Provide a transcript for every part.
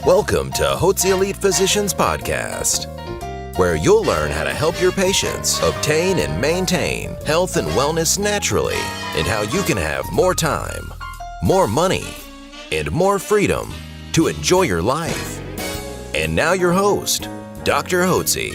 Welcome to Hotze Elite Physicians Podcast, where you'll learn how to help your patients obtain and maintain health and wellness naturally, and how you can have more time, more money, and more freedom to enjoy your life. And now your host, Dr. Hotze.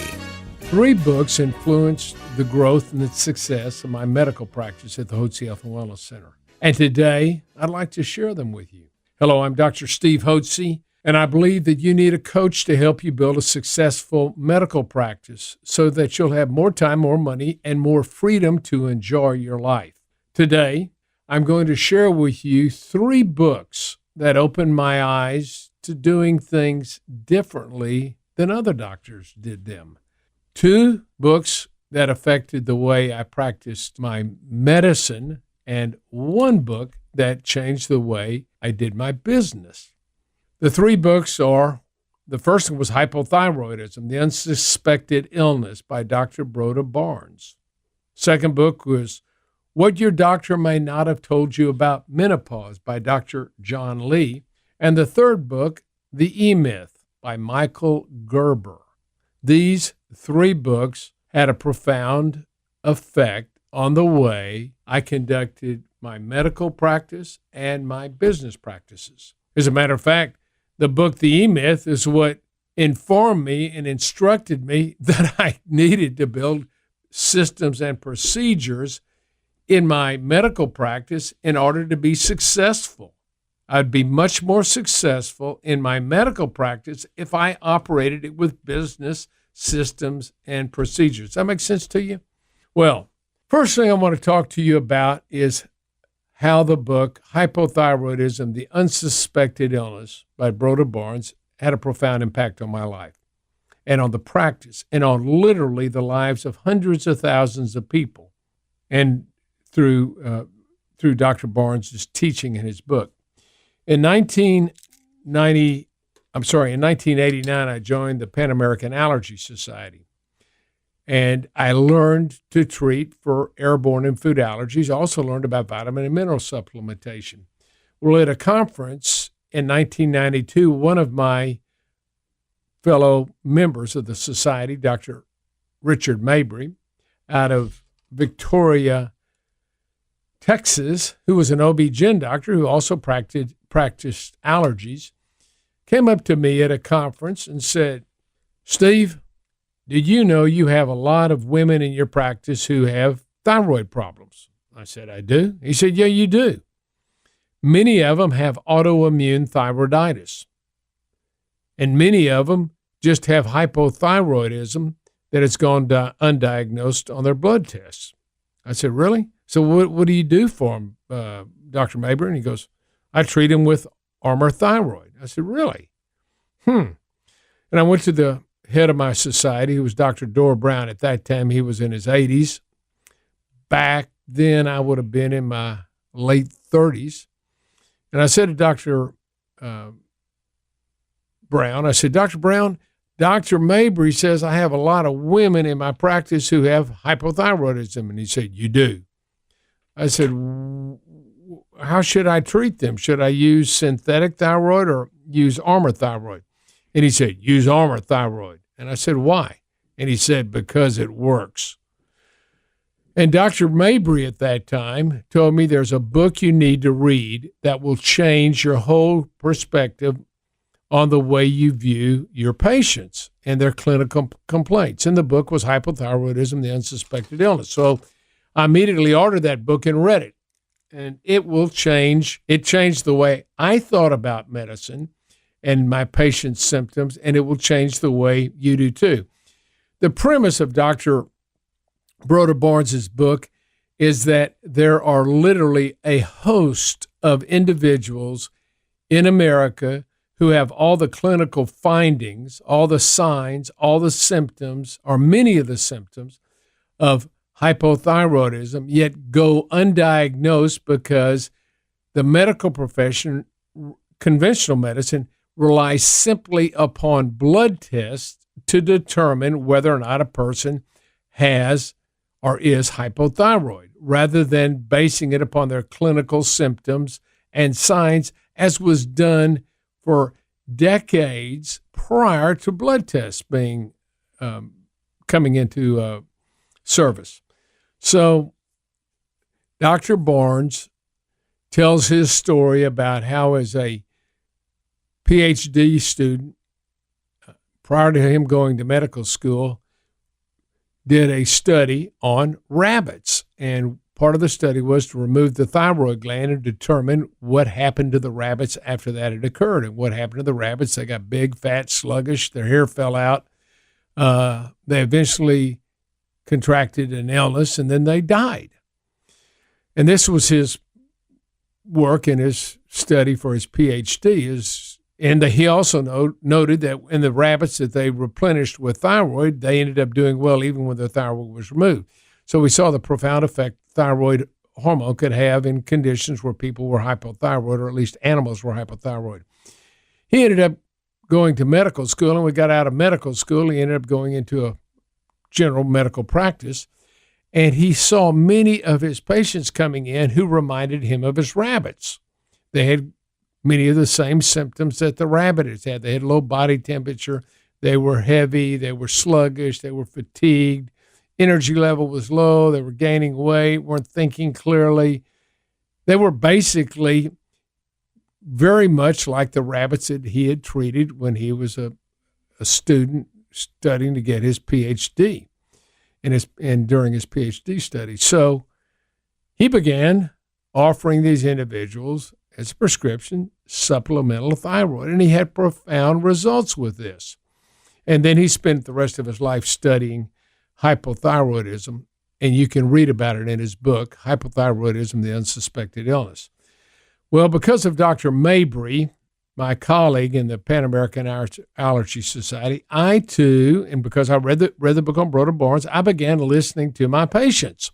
3 books influenced the growth and the success of my medical practice at the Hotze Health and Wellness Center. And today, I'd like to share them with you. Hello, I'm Dr. Steve Hotze, and I believe that you need a coach to help you build a successful medical practice so that you'll have more time, more money, and more freedom to enjoy your life. Today, I'm going to share with you 3 books that opened my eyes to doing things differently than other doctors did them. 2 books that affected the way I practiced my medicine, and 1 book that changed the way I did my business. The 3 books are, the first one was Hypothyroidism, the Unsuspected Illness by Dr. Broda Barnes. Second book was What Your Doctor May Not Have Told You About Menopause by Dr. John Lee. And the third book, The E-Myth by Michael Gerber. These 3 books had a profound effect on the way I conducted my medical practice and my business practices. As a matter of fact, the book, The E-Myth, is what informed me and instructed me that I needed to build systems and procedures in my medical practice in order to be successful. I'd be much more successful in my medical practice if I operated it with business systems and procedures. Does that make sense to you? Well, first thing I want to talk to you about is how the book Hypothyroidism, the Unsuspected Illness by Broda Barnes had a profound impact on my life and on the practice and on literally the lives of hundreds of thousands of people, and through Dr. Barnes' teaching in his book. In 1989, I joined the Pan American Allergy Society. And I learned to treat for airborne and food allergies. I also learned about vitamin and mineral supplementation. Well, at a conference in 1992, one of my fellow members of the society, Dr. Richard Mabry, out of Victoria, Texas, who was an OB-GYN doctor who also practiced allergies, came up to me at a conference and said, "Steve, did you know you have a lot of women in your practice who have thyroid problems?" I said, "I do." He said, "Yeah, you do. Many of them have autoimmune thyroiditis. And many of them just have hypothyroidism that has gone undiagnosed on their blood tests." I said, "Really? So what do you do for them, Dr. Mabry?" And he goes, "I treat them with Armour Thyroid." I said, "Really? And I went to the head of my society, who was Dr. Dora Brown. At that time, he was in his 80s. Back then, I would have been in my late 30s. And I said to Dr. Brown, I said, "Dr. Brown, Dr. Mabry says I have a lot of women in my practice who have hypothyroidism." And he said, "You do?" I said, "How should I treat them? Should I use synthetic thyroid or use Armour Thyroid?" And he said, "Use Armour Thyroid." And I said, "Why?" And he said, "Because it works." And Dr. Mabry at that time told me there's a book you need to read that will change your whole perspective on the way you view your patients and their clinical complaints. And the book was Hypothyroidism, the Unsuspected Illness. So I immediately ordered that book and read it. And it changed the way I thought about medicine and my patient's symptoms, and it will change the way you do too. The premise of Dr. Broda Barnes' book is that there are literally a host of individuals in America who have all the clinical findings, all the signs, all the symptoms, or many of the symptoms of hypothyroidism, yet go undiagnosed because the medical profession, conventional medicine, relies simply upon blood tests to determine whether or not a person has or is hypothyroid, rather than basing it upon their clinical symptoms and signs, as was done for decades prior to blood tests being coming into service. So Dr. Barnes tells his story about how, as a PhD student, prior to him going to medical school, did a study on rabbits. And part of the study was to remove the thyroid gland and determine what happened to the rabbits after that had occurred. And what happened to the rabbits, they got big, fat, sluggish, their hair fell out. They eventually contracted an illness, and then they died. And this was his work in his study for his PhD. And he also noted that in the rabbits that they replenished with thyroid, they ended up doing well even when their thyroid was removed. So we saw the profound effect thyroid hormone could have in conditions where people were hypothyroid, or at least animals were hypothyroid. He ended up going to medical school, and we got out of medical school. He ended up going into a general medical practice, and he saw many of his patients coming in who reminded him of his rabbits. They had many of the same symptoms that the rabbits had. They had low body temperature. They were heavy. They were sluggish. They were fatigued. Energy level was low. They were gaining weight, weren't thinking clearly. They were basically very much like the rabbits that he had treated when he was a student studying to get his PhD and during his PhD study. So he began offering these individuals as a prescription supplemental thyroid, and he had profound results with this. And then he spent the rest of his life studying hypothyroidism, and you can read about it in his book, Hypothyroidism, the Unsuspected Illness. Well, because of Dr. Mabry, my colleague in the Pan American Allergy Society, I too, and because I read the book on Broder Barnes, I began listening to my patients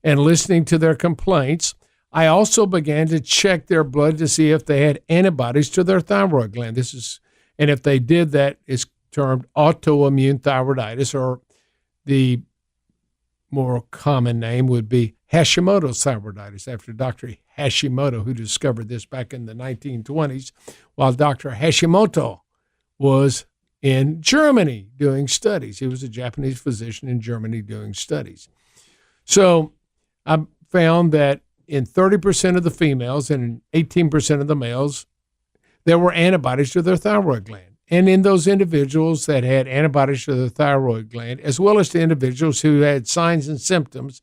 and listening to their complaints. I also began to check their blood to see if they had antibodies to their thyroid gland. And if they did, that is termed autoimmune thyroiditis, or the more common name would be Hashimoto's thyroiditis, after Dr. Hashimoto, who discovered this back in the 1920s, while Dr. Hashimoto was in Germany doing studies. He was a Japanese physician in Germany doing studies. So I found that in 30% of the females and in 18% of the males, there were antibodies to their thyroid gland. And in those individuals that had antibodies to the thyroid gland, as well as to individuals who had signs and symptoms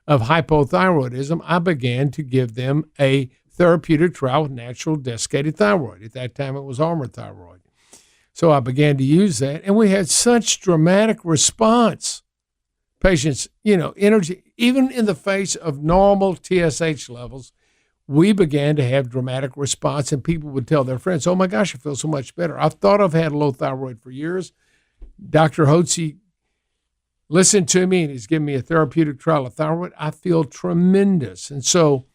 of hypothyroidism, I began to give them a therapeutic trial with natural desiccated thyroid. At that time, it was Armour thyroid. So I began to use that, and we had such dramatic response. Patients, energy, even in the face of normal TSH levels, we began to have dramatic response, and people would tell their friends, "Oh my gosh, I feel so much better. I've thought I've had low thyroid for years. Dr. Hotze listened to me, and he's given me a therapeutic trial of thyroid. I feel tremendous." And so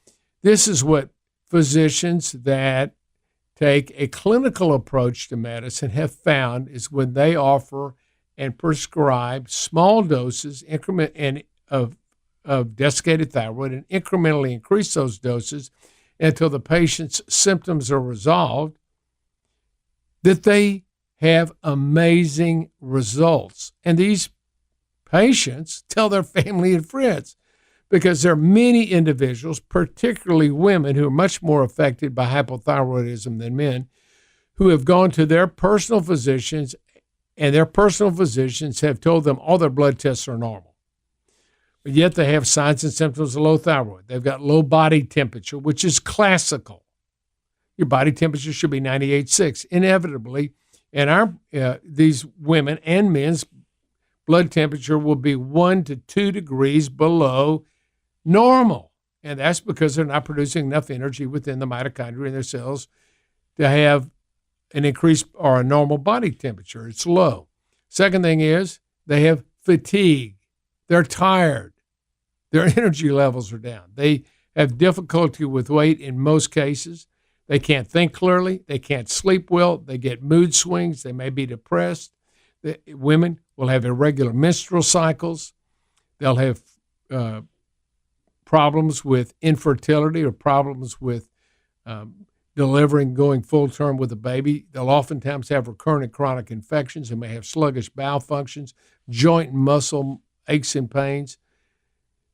this is what physicians that take a clinical approach to medicine have found is when they offer and prescribe small doses of desiccated thyroid and incrementally increase those doses until the patient's symptoms are resolved, that they have amazing results. And these patients tell their family and friends, because there are many individuals, particularly women, who are much more affected by hypothyroidism than men, who have gone to their personal physicians, and their personal physicians have told them all their blood tests are normal. But yet they have signs and symptoms of low thyroid. They've got low body temperature, which is classical. Your body temperature should be 98.6. Inevitably, and these women and men's blood temperature will be 1 to 2 degrees below normal. And that's because they're not producing enough energy within the mitochondria in their cells to have an increased or a normal body temperature. It's low. Second thing is they have fatigue. They're tired. Their energy levels are down. They have difficulty with weight in most cases. They can't think clearly. They can't sleep well. They get mood swings. They may be depressed. Women will have irregular menstrual cycles. They'll have problems with infertility or problems with delivering, going full term with a baby. They'll oftentimes have recurrent and chronic infections. They may have sluggish bowel functions, joint and muscle aches and pains.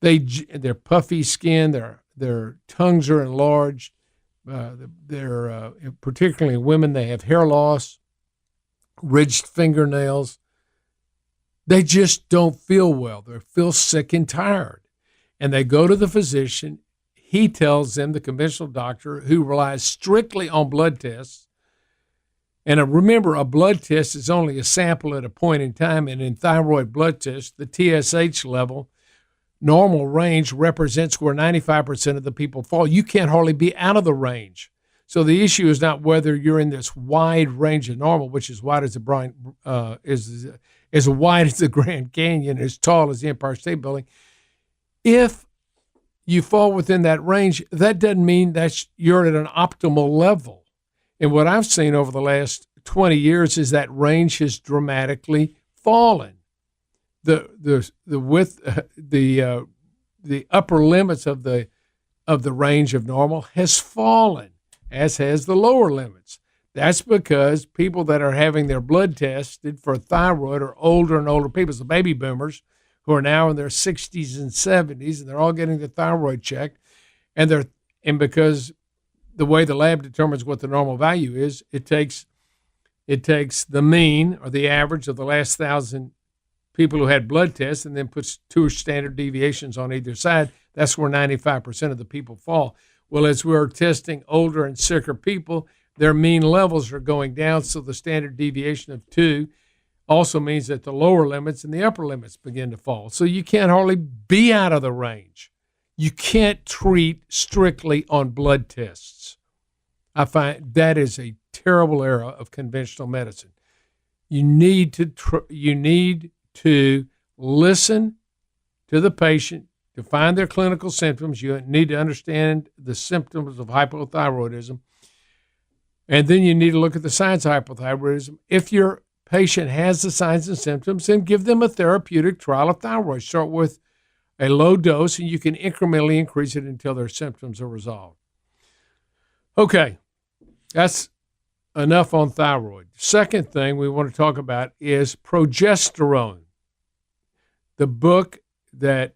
They're puffy skin. Their tongues are enlarged. They're particularly in women, they have hair loss, ridged fingernails. They just don't feel well. They feel sick and tired. And they go to the physician. He tells them, the conventional doctor, who relies strictly on blood tests. And remember, a blood test is only a sample at a point in time. And in thyroid blood tests, the TSH level, normal range, represents where 95% of the people fall. You can't hardly be out of the range. So the issue is not whether you're in this wide range of normal, which is wide as as wide as the Grand Canyon, as tall as the Empire State Building. If you fall within that range, that doesn't mean that you're at an optimal level. And what I've seen over the last 20 years is that range has dramatically fallen. The upper limits of the range of normal has fallen, as has the lower limits. That's because people that are having their blood tested for thyroid are older and older people. So baby boomers who are now in their 60s and 70s, and they're all getting the thyroid checked, and because the way the lab determines what the normal value is, it takes the mean or the average of the last 1,000 people who had blood tests and then puts two standard deviations on either side. That's where 95% of the people fall. Well, as we're testing older and sicker people, their mean levels are going down, so the standard deviation of 2 also means that the lower limits and the upper limits begin to fall. So you can't hardly be out of the range. You can't treat strictly on blood tests. I find that is a terrible era of conventional medicine. You need to listen to the patient to find their clinical symptoms. You need to understand the symptoms of hypothyroidism. And then you need to look at the signs of hypothyroidism. If your patient has the signs and symptoms, then give them a therapeutic trial of thyroid. Start with a low dose, and you can incrementally increase it until their symptoms are resolved. Okay, that's enough on thyroid. Second thing we want to talk about is progesterone. The book that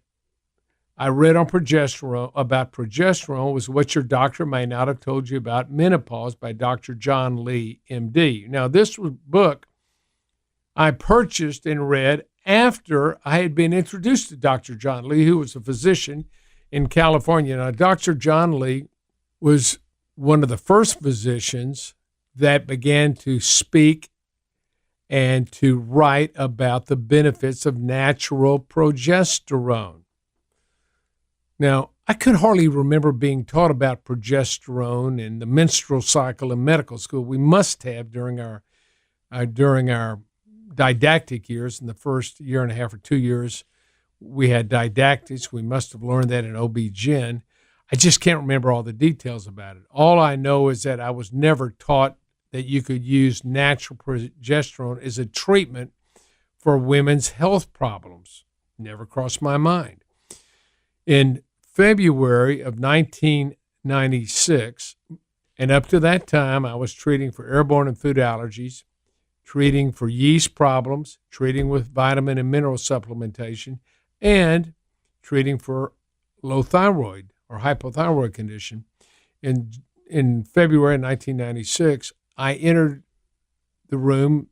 I read on progesterone was What Your Doctor May Not Have Told You About Menopause by Dr. John Lee, MD. Now, this book I purchased and read after I had been introduced to Dr. John Lee, who was a physician in California. Now, Dr. John Lee was one of the first physicians that began to speak and to write about the benefits of natural progesterone. Now, I could hardly remember being taught about progesterone and the menstrual cycle in medical school. We must have during our didactic years. In the first year and a half or 2 years, we had didactics. We must have learned that in OB-GYN. I just can't remember all the details about it. All I know is that I was never taught that you could use natural progesterone as a treatment for women's health problems. Never crossed my mind. In February of 1996, and up to that time, I was treating for airborne and food allergies, treating for yeast problems, treating with vitamin and mineral supplementation, and treating for low thyroid or hypothyroid condition. In February 1996, I entered the room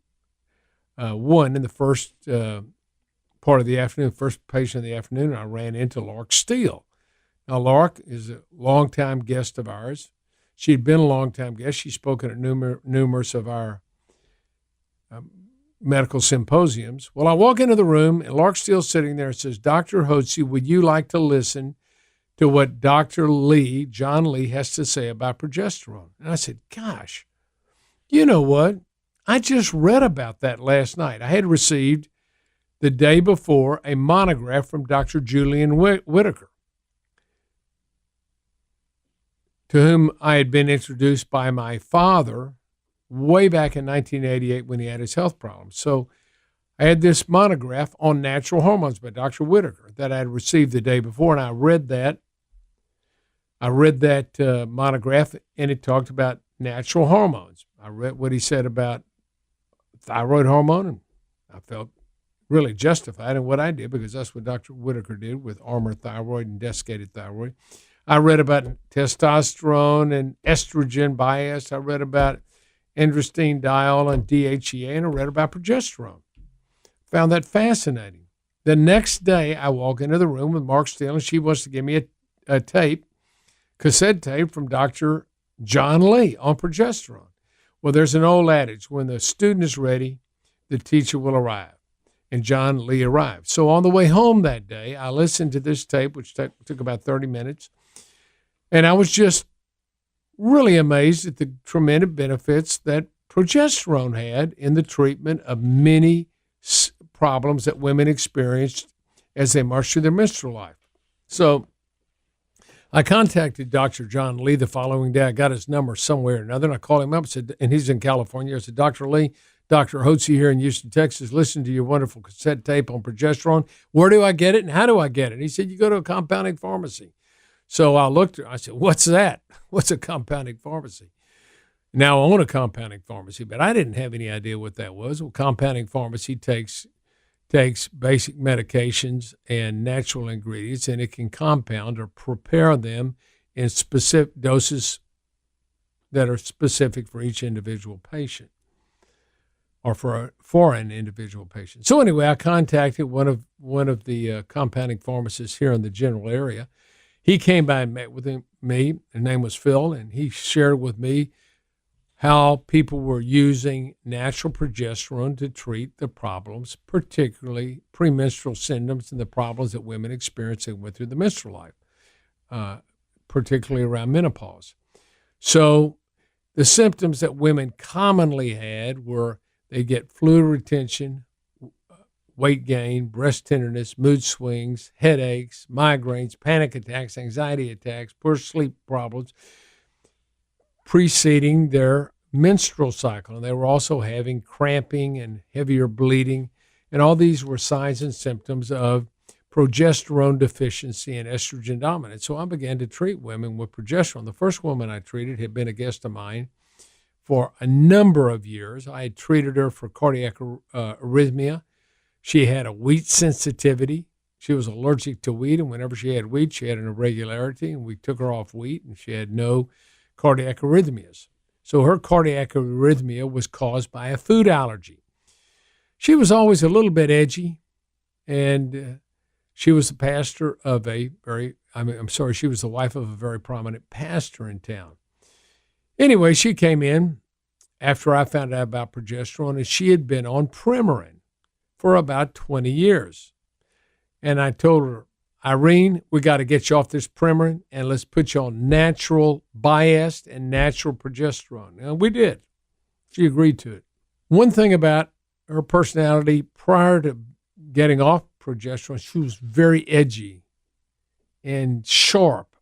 in the first part of the afternoon, first patient of the afternoon. I ran into Lark Steele. Now, Lark is a longtime guest of ours. She had been a longtime guest. She's spoken at numerous of our medical symposiums. Well, I walk into the room, and Lark Steele's sitting there and says, Dr. Hotze, would you like to listen to what Dr. Lee, John Lee, has to say about progesterone? And I said, gosh, you know what? I just read about that last night. I had received the day before a monograph from Dr. Julian Whitaker, to whom I had been introduced by my father way back in 1988 when he had his health problems. So I had this monograph on natural hormones by Dr. Whitaker that I had received the day before, and I read that. I read that monograph, and it talked about natural hormones. I read what he said about thyroid hormone, and I felt really justified in what I did because that's what Dr. Whitaker did with Armour thyroid and desiccated thyroid. I read about testosterone and estrogen bias. I read about androstenediol and DHEA, and I read about progesterone. Found that fascinating. The next day, I walk into the room with Mark Steele, and she wants to give me a cassette tape from Dr. John Lee on progesterone. Well, there's an old adage, when the student is ready, the teacher will arrive. And John Lee arrived. So on the way home that day, I listened to this tape, which took about 30 minutes, and I was just really amazed at the tremendous benefits that progesterone had in the treatment of many problems that women experienced as they marched through their menstrual life. So I contacted Dr. John Lee the following day. I got his number somewhere or another, and I called him up and said, and he's in California. I said, Dr. Lee, Dr. Hotze here in Houston, Texas, listen to your wonderful cassette tape on progesterone. Where do I get it and how do I get it? And he said, you go to a compounding pharmacy. So I looked, I said, what's that? What's a compounding pharmacy? Now I own a compounding pharmacy, but I didn't have any idea what that was. Well, compounding pharmacy takes basic medications and natural ingredients, and it can compound or prepare them in specific doses that are specific for each individual patient or for an individual patient. So anyway, I contacted one of the compounding pharmacists here in the general area. He came by and met with me. His name was Phil, and he shared with me how people were using natural progesterone to treat the problems, particularly premenstrual symptoms and the problems that women experience that went through the menstrual life, particularly around menopause. So the symptoms that women commonly had were they get fluid retention, weight gain, breast tenderness, mood swings, headaches, migraines, panic attacks, anxiety attacks, poor sleep problems preceding their menstrual cycle. And they were also having cramping and heavier bleeding. And all these were signs and symptoms of progesterone deficiency and estrogen dominance. So I began to treat women with progesterone. The first woman I treated had been a guest of mine for a number of years. I had treated her for cardiac arrhythmia. She had a wheat sensitivity. She was allergic to wheat, and whenever she had wheat, she had an irregularity, and we took her off wheat, and she had no cardiac arrhythmias. So her cardiac arrhythmia was caused by a food allergy. She was always a little bit edgy, and she was the pastor of she was the wife of a very prominent pastor in town. Anyway, she came in after I found out about progesterone, and she had been on Premarin for about 20 years. And I told her, Irene, we got to get you off this Premarin, and let's put you on natural biased and natural progesterone. And we did. She agreed to it. One thing about her personality prior to getting off progesterone, she was very edgy and sharp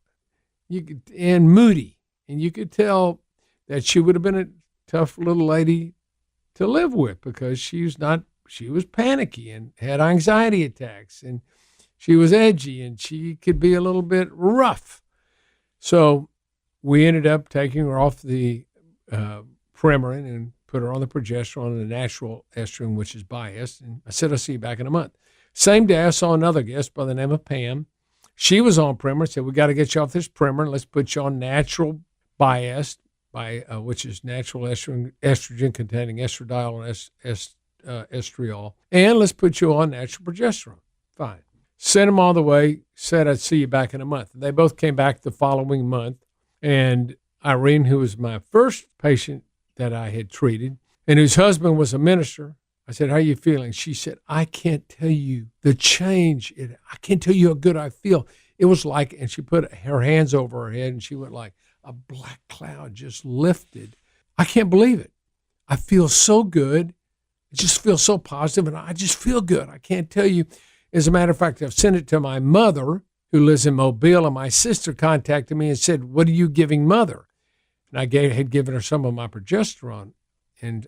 and moody. And you could tell that she would have been a tough little lady to live with because she was panicky and had anxiety attacks, and she was edgy, and she could be a little bit rough. So we ended up taking her off the Premarin and put her on the progesterone and the natural estrogen, which is biased. And I said, I'll see you back in a month. Same day, I saw another guest by the name of Pam. She was on Premarin. Said, we got to get you off this Premarin. Let's put you on natural biased, which is natural estrogen containing estradiol and estriol. And let's put you on natural progesterone. Fine. Sent them all the way, said I'd see you back in a month. They both came back the following month. And Irene, who was my first patient that I had treated, and whose husband was a minister, I said, how are you feeling? She said, I can't tell you the change. I can't tell you how good I feel. It was like, and she put her hands over her head, and she went like a black cloud just lifted. I can't believe it. I feel so good. It just feels so positive, and I just feel good. I can't tell you. As a matter of fact, I've sent it to my mother, who lives in Mobile, and my sister contacted me and said, what are you giving mother? And I had given her some of my progesterone. And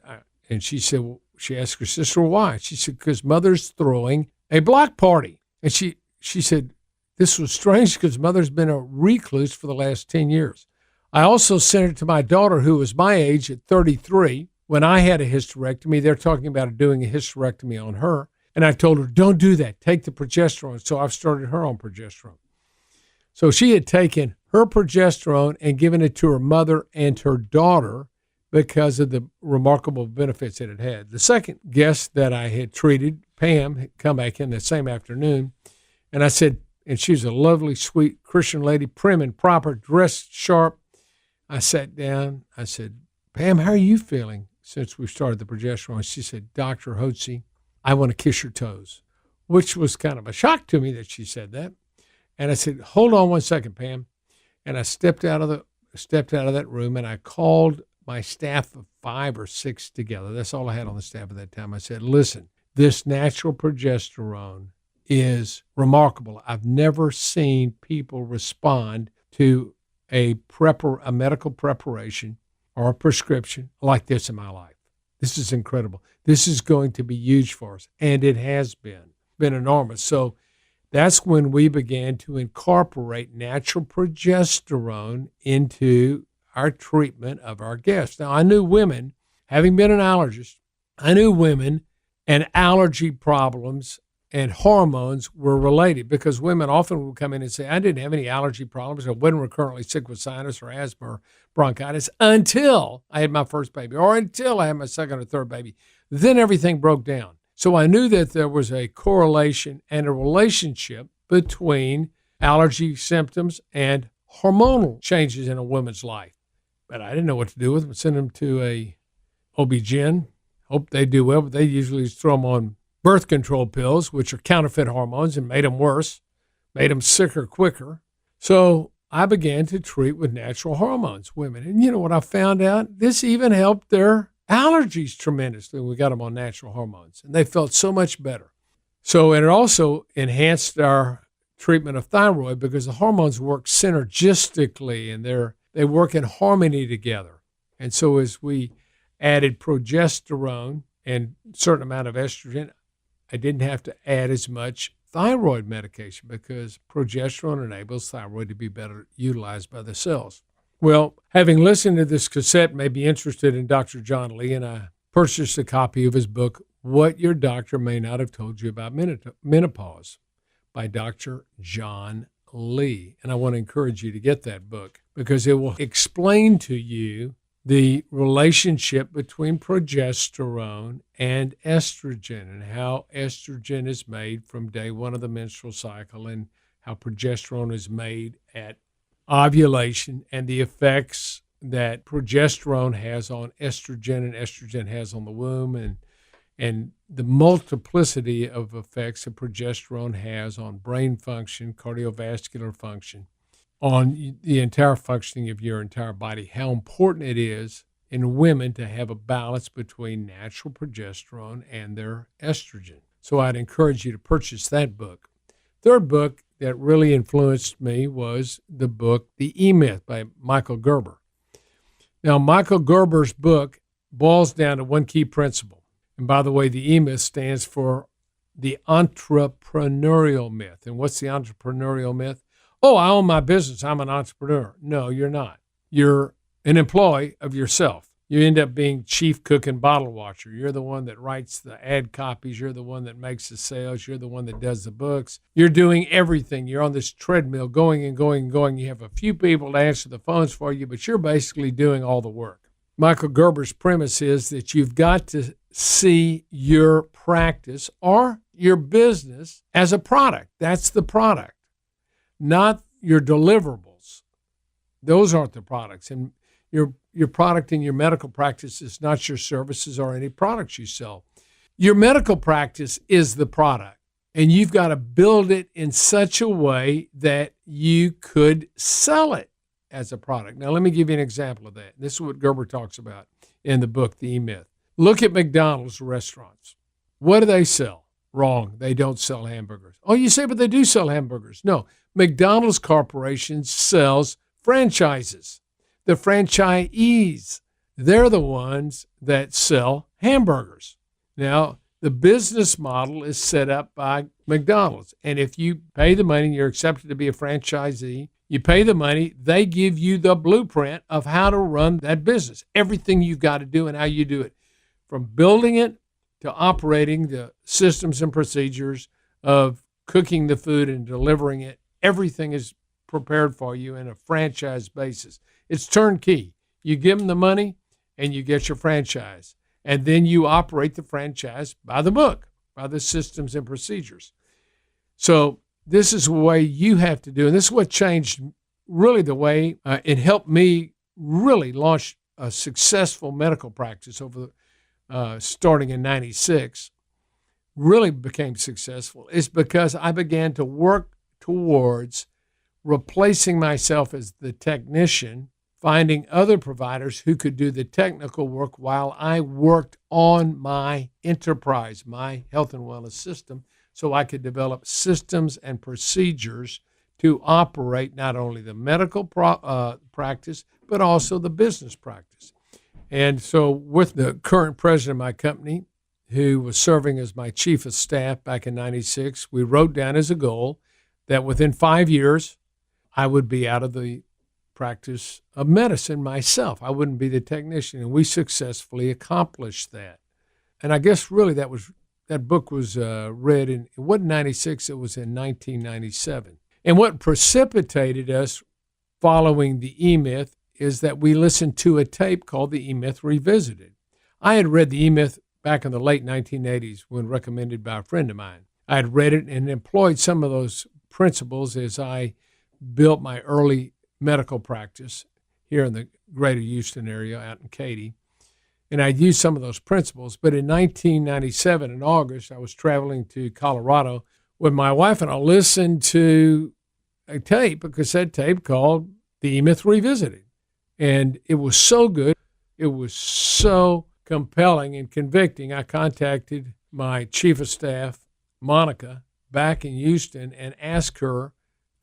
she said, well, she asked her sister why. She said, because mother's throwing a block party. And she said, This was strange because mother's been a recluse for the last 10 years. I also sent it to my daughter, who was my age at 33. When I had a hysterectomy, they're talking about doing a hysterectomy on her. And I told her, don't do that. Take the progesterone. So I've started her on progesterone. So she had taken her progesterone and given it to her mother and her daughter because of the remarkable benefits that it had. The second guest that I had treated, Pam, had come back in the same afternoon. And I said, and she's a lovely, sweet Christian lady, prim and proper, dressed sharp. I sat down. I said, Pam, how are you feeling since we started the progesterone? She said, Dr. Hotze, I want to kiss your toes, which was kind of a shock to me that she said that. And I said, hold on one second, Pam. And I stepped out of that room, and I called my staff of 5 or 6 together. That's all I had on the staff at that time. I said, listen, this natural progesterone is remarkable. I've never seen people respond to a medical preparation or a prescription like this in my life. This is incredible. This is going to be huge for us, and it has been enormous. So that's when we began to incorporate natural progesterone into our treatment of our guests. Now, I knew women, having been an allergist, I knew women and allergy problems and hormones were related, because women often would come in and say, I didn't have any allergy problems. I wasn't recurrently sick with sinus or asthma or bronchitis until I had my first baby, or until I had my second or third baby. Then everything broke down. So I knew that there was a correlation and a relationship between allergy symptoms and hormonal changes in a woman's life. But I didn't know what to do with them. Send them to a OB-GYN. Hope they do well, but they usually just throw them on birth control pills, which are counterfeit hormones, and made them worse, made them sicker quicker. So I began to treat with natural hormones women. And you know what I found out? This even helped their allergies tremendously when we got them on natural hormones. And they felt so much better. So it also enhanced our treatment of thyroid, because the hormones work synergistically, and they work in harmony together. And so as we added progesterone and a certain amount of estrogen, I didn't have to add as much thyroid medication, because progesterone enables thyroid to be better utilized by the cells. Well, having listened to this cassette, may be interested in Dr. John Lee, and I purchased a copy of his book, What Your Doctor May Not Have Told You About Menopause, by Dr. John Lee. And I want to encourage you to get that book, because it will explain to you the relationship between progesterone and estrogen, and how estrogen is made from day one of the menstrual cycle, and how progesterone is made at ovulation, and the effects that progesterone has on estrogen and estrogen has on the womb, and the multiplicity of effects that progesterone has on brain function, cardiovascular function, on the entire functioning of your entire body, how important it is in women to have a balance between natural progesterone and their estrogen. So I'd encourage you to purchase that book. Third book that really influenced me was the book, The E-Myth by Michael Gerber. Now, Michael Gerber's book boils down to one key principle. And by the way, the E-Myth stands for the entrepreneurial myth. And what's the entrepreneurial myth? Oh, I own my business. I'm an entrepreneur. No, you're not. You're an employee of yourself. You end up being chief cook and bottle washer. You're the one that writes the ad copies. You're the one that makes the sales. You're the one that does the books. You're doing everything. You're on this treadmill going and going and going. You have a few people to answer the phones for you, but you're basically doing all the work. Michael Gerber's premise is that you've got to see your practice or your business as a product. That's the product, not your deliverables. Those aren't the products. And your product in your medical practice is not your services or any products you sell. Your medical practice is the product, and you've got to build it in such a way that you could sell it as a product. Now, let me give you an example of that. This is what Gerber talks about in the book, The E-Myth. Look at McDonald's restaurants. What do they sell? Wrong. They don't sell hamburgers. Oh, you say, but they do sell hamburgers. No, McDonald's Corporation sells franchises. The franchisees, they're the ones that sell hamburgers. Now, The business model is set up by McDonald's. And if you pay the money and you're accepted to be a franchisee, you pay the money, they give you the blueprint of how to run that business, everything you've got to do and how you do it, from building it to operating the systems and procedures of cooking the food and delivering it. Everything is prepared for you in a franchise basis. It's turnkey. You give them the money and you get your franchise. And then you operate the franchise by the book, by the systems and procedures. So this is the way you have to do, and this is what changed really the way it helped me really launch a successful medical practice over starting in 96, really became successful, is because I began to work towards replacing myself as the technician, finding other providers who could do the technical work while I worked on my enterprise, my health and wellness system, so I could develop systems and procedures to operate not only the medical practice, but also the business practice. And so with the current president of my company, who was serving as my chief of staff back in 96, we wrote down as a goal that within 5 years, I would be out of the practice of medicine myself. I wouldn't be the technician, and we successfully accomplished that. And I guess really that book was read in, it wasn't 96, it was in 1997. And what precipitated us following the E-Myth is that we listened to a tape called the E-Myth Revisited. I had read the E-Myth back in the late 1980s when recommended by a friend of mine. I had read it and employed some of those principles as I built my early medical practice here in the greater Houston area out in Katy. And I'd used some of those principles. But in 1997, in August, I was traveling to Colorado with my wife, and I listened to a cassette tape called The E-Myth Revisited. And it was so good. It was so compelling and convicting. I contacted my chief of staff, Monica, back in Houston, and asked her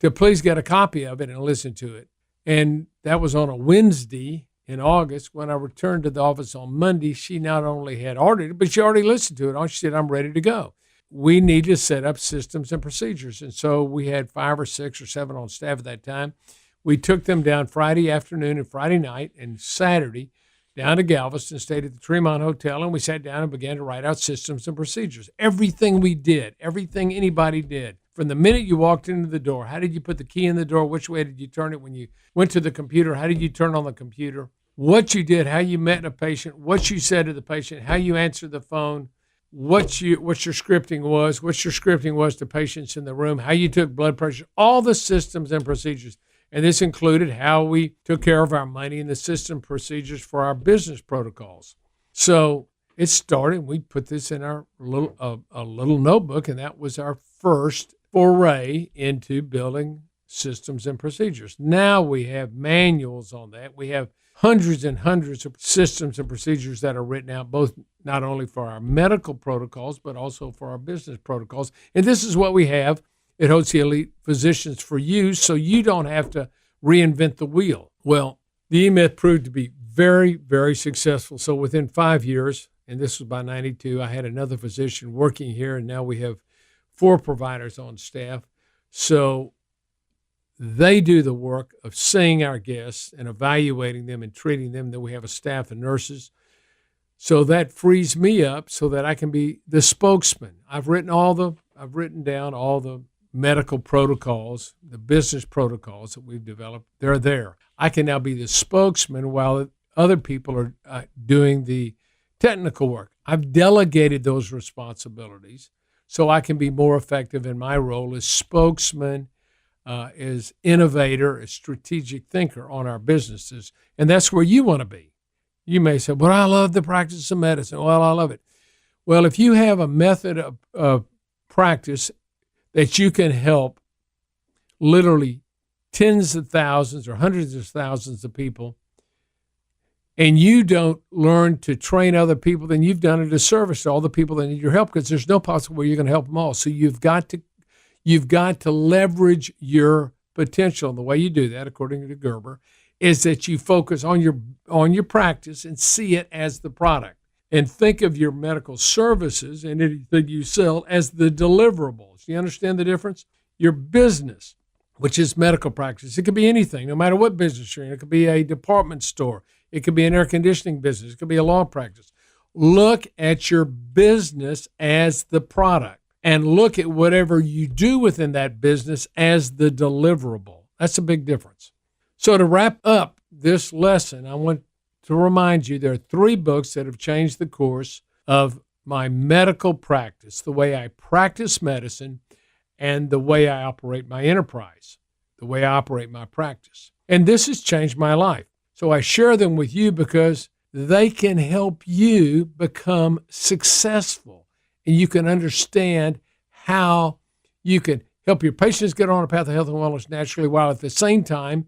to please get a copy of it and listen to it. And that was on a Wednesday in August. When I returned to the office on Monday, she not only had ordered it, but she already listened to it. She said, I'm ready to go. We need to set up systems and procedures. And so we had 5 or 6 or 7 on staff at that time. We took them down Friday afternoon and Friday night and Saturday down to Galveston, stayed at the Tremont Hotel, and we sat down and began to write out systems and procedures. Everything we did, everything anybody did, from the minute you walked into the door, how did you put the key in the door? Which way did you turn it when you went to the computer? How did you turn on the computer? What you did, how you met a patient, what you said to the patient, how you answered the phone, what your scripting was to patients in the room, how you took blood pressure, all the systems and procedures. And this included how we took care of our money and the system procedures for our business protocols. So it started, we put this in our little notebook, and that was our first foray into building systems and procedures. Now we have manuals on that. We have hundreds and hundreds of systems and procedures that are written out, both not only for our medical protocols, but also for our business protocols. And this is what we have at Hotze Elite Physicians for you, so you don't have to reinvent the wheel. Well, the E-Myth proved to be very, very successful. So within 5 years, and this was by 92, I had another physician working here, and now we have 4 providers on staff. So they do the work of seeing our guests and evaluating them and treating them. Then we have a staff of nurses. So that frees me up so that I can be the spokesman. I've written down all the medical protocols, the business protocols that we've developed. They're there. I can now be the spokesman while other people are doing the technical work. I've delegated those responsibilities so I can be more effective in my role as spokesman, as innovator, as strategic thinker on our businesses. And that's where you want to be. You may say, well, I love the practice of medicine. Well, I love it. Well, if you have a method of practice that you can help literally tens of thousands or hundreds of thousands of people, and you don't learn to train other people, then you've done a disservice to all the people that need your help, because there's no possible way you're going to help them all. So you've got to leverage your potential. And the way you do that, according to Gerber, is that you focus on your practice and see it as the product. and think of your medical services and anything you sell as the deliverables. You understand the difference? Your business, which is medical practice, it could be anything, no matter what business you're in. It could be a department store. It could be an air conditioning business. It could be a law practice. Look at your business as the product and look at whatever you do within that business as the deliverable. That's a big difference. So to wrap up this lesson, I want to remind you there are 3 books that have changed the course of my medical practice, the way I practice medicine and the way I operate my enterprise, the way I operate my practice. And this has changed my life. So I share them with you because they can help you become successful, and you can understand how you can help your patients get on a path of health and wellness naturally, while at the same time,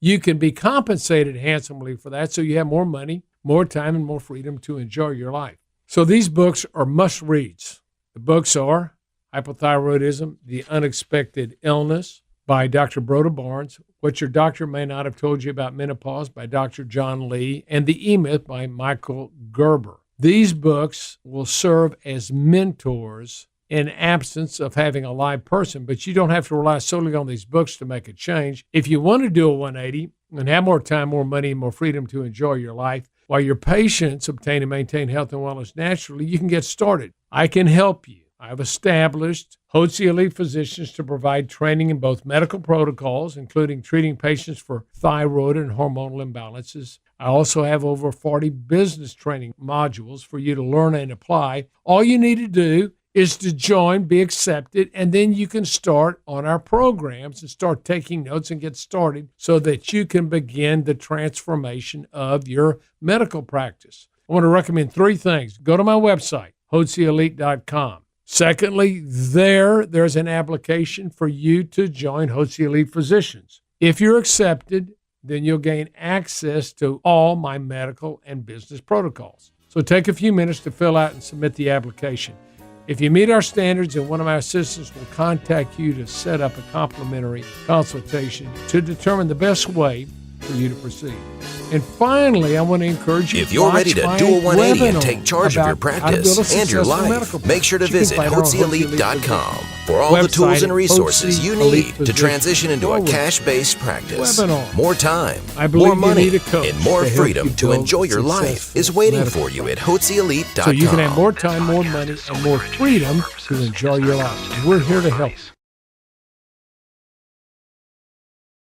you can be compensated handsomely for that so you have more money, more time, and more freedom to enjoy your life. So these books are must-reads. The books are Hypothyroidism, The Unexpected Illness by Dr. Broda Barnes, What Your Doctor May Not Have Told You About Menopause by Dr. John Lee, and The E-Myth by Michael Gerber. These books will serve as mentors in absence of having a live person, but you don't have to rely solely on these books to make a change. If you want to do a 180 and have more time, more money, and more freedom to enjoy your life, while your patients obtain and maintain health and wellness naturally, you can get started. I can help you. I've established Hotze Elite Physicians to provide training in both medical protocols, including treating patients for thyroid and hormonal imbalances. I also have over 40 business training modules for you to learn and apply. All you need to do is to join, be accepted, and then you can start on our programs and start taking notes and get started so that you can begin the transformation of your medical practice. I want to recommend 3 things. Go to my website, HotzeElite.com. Secondly, there's an application for you to join Hotze Elite Physicians. If you're accepted, then you'll gain access to all my medical and business protocols. So take a few minutes to fill out and submit the application. If you meet our standards, then one of my assistants will contact you to set up a complimentary consultation to determine the best way for you to proceed. And finally, I want to encourage you if you're ready to do a 180 and take charge of your practice and your life, make sure to visit HotzeElite.com for all the tools and resources you need to transition into a cash-based practice. More time, more money, and more freedom to enjoy your life is waiting for you at HotzeElite.com. So you can have more time, more money, and more freedom to enjoy your life. And we're here to help you.